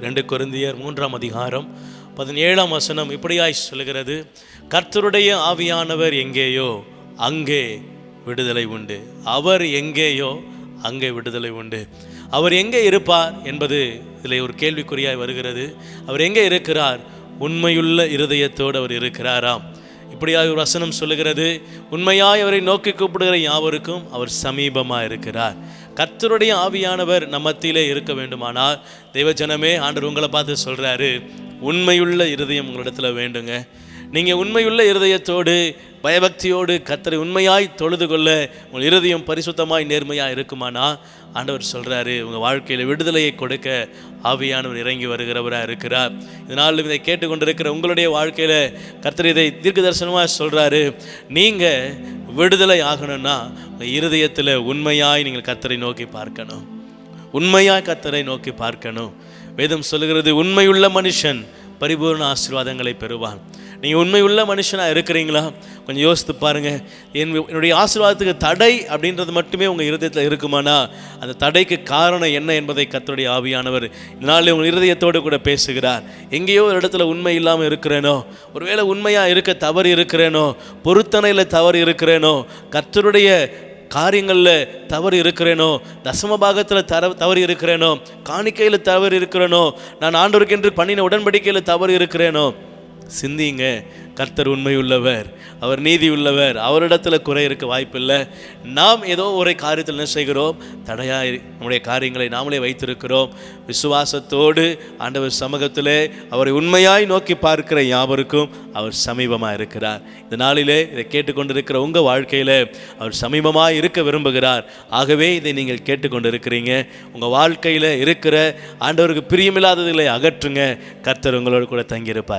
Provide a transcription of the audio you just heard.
2 கொரிந்தியர் 3ஆம் அதிகாரம் 17ஆம் வசனம் இப்படியாய் சொல்லுகிறது, கர்த்தருடைய ஆவியானவர் எங்கேயோ அங்கே விடுதலை உண்டு. அவர் எங்கேயோ அங்கே விடுதலை உண்டு. அவர் எங்கே இருப்பார் என்பது இதில் ஒரு கேள்விக்குறியாய் வருகிறது. அவர் எங்கே இருக்கிறார்? உண்மையுள்ள இருதயத்தோடு அவர் இருக்கிறாராம். இப்படியாக ஒரு வசனம் சொல்லுகிறது, உண்மையாய் அவரை நோக்கி கூப்பிடுகிற யாவருக்கும் அவர் சமீபமாக இருக்கிறார். கர்த்தருடைய ஆவியானவர் நம்ம மத்தியிலே இருக்க வேண்டுமானால், தேவஜனமே, ஆண்டவர் உங்களை பார்த்து சொல்கிறாரு, உண்மையுள்ள இருதயம் உங்களிடத்தில் வேண்டுங்க. நீங்கள் உண்மையுள்ள இருதயத்தோடு பயபக்தியோடு கர்த்தரை உண்மையாய் தொழுது கொள்ள உங்கள் இருதயம் பரிசுத்தமாய் நேர்மையாக இருக்குமானா, ஆண்டவர் சொல்கிறாரு, உங்கள் வாழ்க்கையில் விடுதலையை கொடுக்க ஆவியானவர் இறங்கி வருகிறவராக இருக்கிறார். இதனால் இதை கேட்டுக்கொண்டிருக்கிற உங்களுடைய வாழ்க்கையில் கர்த்தர் இதை தீர்க்க தரிசனமாக சொல்கிறாரு, நீங்கள் விடுதலை ஆகணும்னா உங்கள் இருதயத்தில் உண்மையாய் நீங்கள் கர்த்தரை நோக்கி பார்க்கணும். உண்மையாய் கர்த்தரை நோக்கி பார்க்கணும். வேதம் சொல்லுகிறது, உண்மையுள்ள மனுஷன் பரிபூர்ண ஆசீர்வாதங்களை பெறுவான். நீங்கள் உண்மையுள்ள மனுஷனாக இருக்கிறீங்களா? கொஞ்சம் யோசித்து பாருங்கள். என்னுடைய ஆசீர்வாதத்துக்கு தடை அப்படின்றது மட்டுமே உங்கள் இருதயத்தில் இருக்குமானா, அந்த தடைக்கு காரணம் என்ன என்பதை கர்த்தருடைய ஆவியானவர் இதனால் உங்கள் இருதயத்தோடு கூட பேசுகிறார். எங்கேயோ ஒரு இடத்துல உண்மை இல்லாமல் இருக்கிறேனோ, ஒருவேளை உண்மையாக இருக்க தவறு இருக்கிறேனோ, பொருத்தனையில் தவறு இருக்கிறேனோ, கர்த்தருடைய காரியங்களில் தவறு இருக்கிறேனோ, தசம பாகத்தில் தவறு இருக்கிறேனோ, காணிக்கையில் தவறு இருக்கிறேனோ, நான் ஆண்டவருக்கென்று பண்ணின உடன்படிக்கையில் தவறு இருக்கிறேனோ, சிந்திங்க. கர்த்தர் உண்மையுள்ளவர், அவர் நீதி உள்ளவர், அவரிடத்தில் குறை இருக்க வாய்ப்பில்லை. நாம் ஏதோ ஒரு காரியத்தில் என்ன செய்கிறோம்? தடையாக நம்முடைய காரியங்களை நாமளே வைத்திருக்கிறோம். விசுவாசத்தோடு ஆண்டவர் சமூகத்திலே அவரை உண்மையாய் நோக்கி பார்க்கிற யாவருக்கும் அவர் சமீபமாக இருக்கிறார். இந்த நாளிலே இதை கேட்டுக்கொண்டிருக்கிற உங்கள் வாழ்க்கையில் அவர் சமீபமாக இருக்க விரும்புகிறார். ஆகவே இதை நீங்கள் கேட்டுக்கொண்டு இருக்கிறீங்க. உங்கள் வாழ்க்கையில் இருக்கிற ஆண்டவருக்கு பிரியமில்லாததுகளை அகற்றுங்க. கர்த்தர் உங்களோடு கூட தங்கியிருப்பார்.